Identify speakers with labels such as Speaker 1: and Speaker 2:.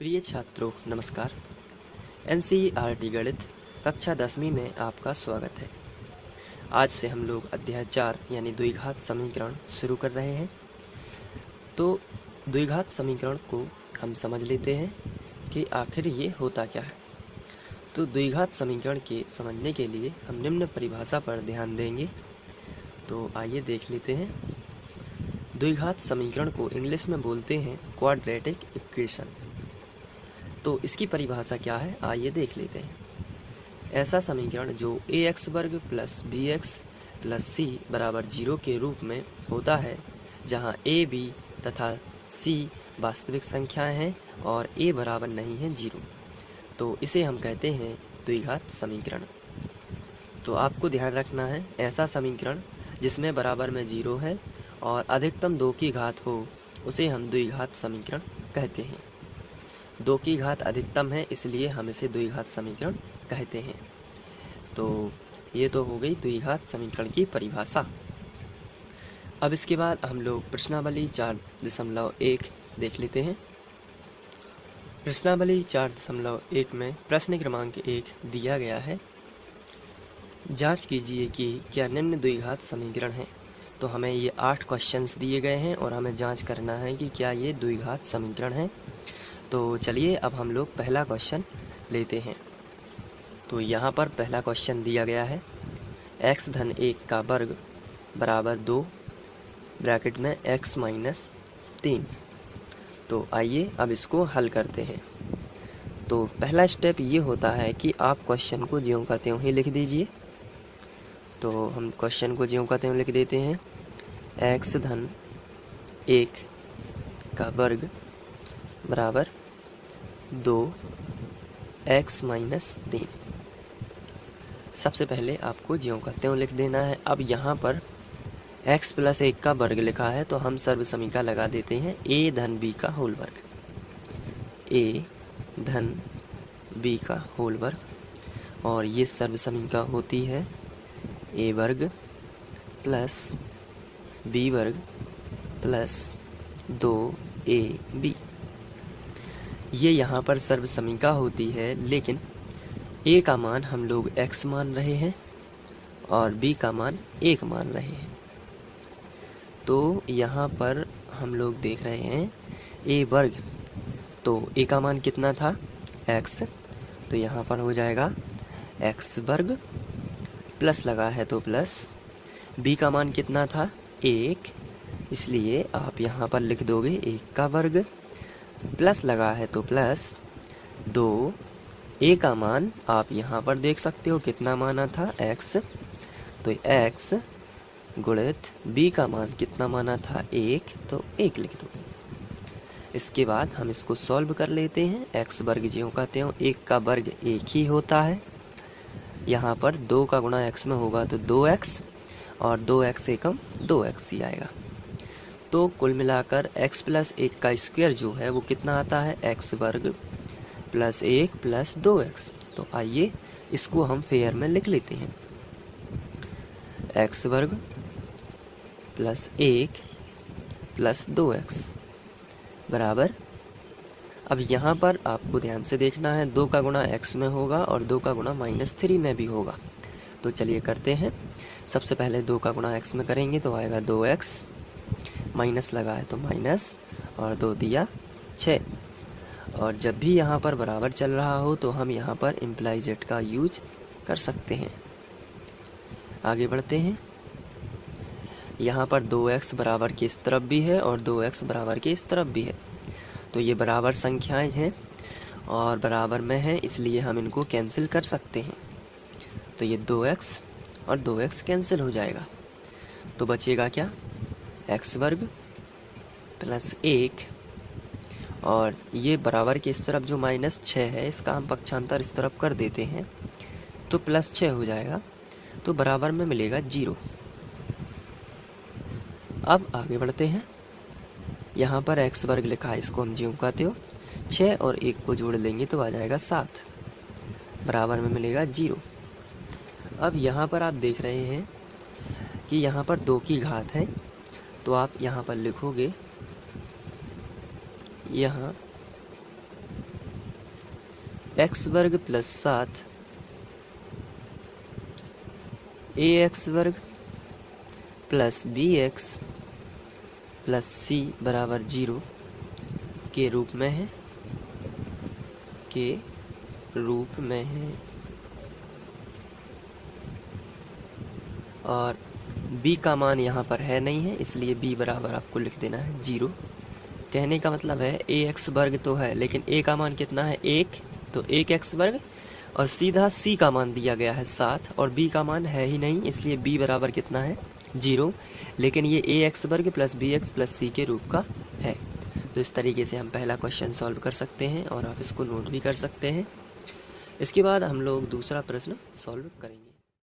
Speaker 1: प्रिय छात्रों नमस्कार। एनसीईआरटी गणित कक्षा 10वीं में आपका स्वागत है। आज से हम लोग अध्याय 4 यानी द्विघात समीकरण शुरू कर रहे हैं। तो द्विघात समीकरण को हम समझ लेते हैं कि आखिर ये होता क्या है। तो द्विघात समीकरण के समझने के लिए हम निम्न परिभाषा पर ध्यान देंगे। तो आइए देख लेते हैं। द्विघात समीकरण को इंग्लिश में बोलते हैं क्वाड्रेटिक इक्वेशन। तो इसकी परिभाषा क्या है आइए देख लेते हैं। ऐसा समीकरण जो ax वर्ग प्लस bx प्लस c बराबर 0 के रूप में होता है, जहाँ a, b तथा c वास्तविक संख्याएं हैं और a बराबर नहीं है 0, तो इसे हम कहते हैं द्विघात समीकरण। तो आपको ध्यान रखना है, ऐसा समीकरण जिसमें बराबर में 0 है और अधिकतम 2 की घात हो उसे हम द्विघात समीकरण कहते हैं। 2 की घात अधिकतम है, इसलिए हम इसे द्विघात समीकरण कहते हैं। तो ये तो हो गई द्विघात समीकरण की परिभाषा। अब इसके बाद हम लोग प्रश्नावली 4.1 देख लेते हैं। प्रश्नावली 4.1 में प्रश्न क्रमांक 1 दिया गया है, जांच कीजिए कि क्या निम्न द्विघात समीकरण है। तो हमें ये 8 क्वेश्चंस दिए गए हैं और हमें जांच करना है कि क्या ये द्विघात समीकरण है। तो चलिए अब हम लोग पहला क्वेश्चन लेते हैं। तो यहाँ पर पहला क्वेश्चन दिया गया है, x धन 1 का वर्ग बराबर 2 ब्रैकेट में x माइनस 3। तो आइए अब इसको हल करते हैं। तो पहला स्टेप ये होता है कि आप क्वेश्चन को ज्यों का त्यों ही लिख दीजिए। तो हम क्वेश्चन को ज्यों का त्यों लिख देते हैं, x धन 1 का वर्ग बराबर 2x माइनस 3। सबसे पहले आपको ज्यों का त्यों लिख देना है। अब यहाँ पर x प्लस 1 का वर्ग लिखा है, तो हम सर्व समीका लगा देते हैं a धन b का होल वर्ग, a धन b का होल वर्ग, और ये सर्व समीका होती है a वर्ग प्लस b वर्ग प्लस 2ab। ये यहाँ पर सर्व समीका होती है, लेकिन a का मान हम लोग x मान रहे हैं और b का मान 1 मान रहे हैं। तो यहाँ पर हम लोग देख रहे हैं a वर्ग, तो a का मान कितना था x, तो यहाँ पर हो जाएगा x वर्ग प्लस लगा है तो प्लस, b का मान कितना था 1, इसलिए आप यहाँ पर लिख दोगे 1 का वर्ग प्लस लगा है तो प्लस 2। a का मान आप यहाँ पर देख सकते हो कितना माना था x, तो x गुणित b का मान कितना माना था 1, तो 1 लिख दो। इसके बाद हम इसको सॉल्व कर लेते हैं। x वर्ग ज्यों का त्यों, 1 का वर्ग 1 ही होता है। यहाँ पर 2 का गुणा x में होगा तो 2x, और 2x से कम 2x ही आएगा। तो कुल मिलाकर x प्लस 1 का स्क्वायर जो है वो कितना आता है, x वर्ग प्लस 1 प्लस 2x। तो आइए इसको हम फेयर में लिख लेते हैं, x वर्ग प्लस 1 प्लस 2x बराबर। अब यहाँ पर आपको ध्यान से देखना है, 2 का गुणा x में होगा और 2 का गुणा -3 में भी होगा। तो चलिए करते हैं। सबसे पहले 2 का गुणा x में करेंगे तो आएगा 2x, माइनस लगा है तो माइनस, और 2 दिया 6। और जब भी यहाँ पर बराबर चल रहा हो तो हम यहाँ पर इम्प्लाई जेड का यूज कर सकते हैं। आगे बढ़ते हैं। यहाँ पर 2x बराबर के इस तरफ भी है और 2x बराबर के इस तरफ भी है, तो ये बराबर संख्याएं हैं और बराबर में हैं, इसलिए हम इनको कैंसिल कर सकते हैं। तो ये 2x और 2x कैंसिल हो जाएगा, तो बचेगा क्या, x वर्ग प्लस 1, और ये बराबर के इस तरफ जो -6 है इसका हम पक्षांतर इस तरफ कर देते हैं तो +6 हो जाएगा, तो बराबर में मिलेगा 0। अब आगे बढ़ते हैं। यहाँ पर x वर्ग लिखा है, इसको हम ज्यों का त्यों 6 और 1 को जोड़ लेंगे तो आ जाएगा 7, बराबर में मिलेगा 0। अब यहाँ पर आप देख रहे हैं कि यहाँ पर 2 की घात है, तो आप यहाँ पर लिखोगे यहाँ एक्स वर्ग प्लस 7 ए एक्स वर्ग प्लस बी एक्स प्लस सी बराबर 0 के रूप में है, और b का मान यहाँ पर है नहीं है, इसलिए b बराबर आपको लिख देना है 0। कहने का मतलब है ए एक्स वर्ग तो है, लेकिन a का मान कितना है 1, तो 1x वर्ग, और सीधा c का मान दिया गया है 7 और b का मान है ही नहीं, इसलिए b बराबर कितना है 0। लेकिन ये ax वर्ग प्लस bx प्लस c के रूप का है। तो इस तरीके से हम पहला क्वेश्चन सॉल्व कर सकते हैं और आप इसको नोट भी कर सकते हैं। इसके बाद हम लोग दूसरा प्रश्न सॉल्व करेंगे।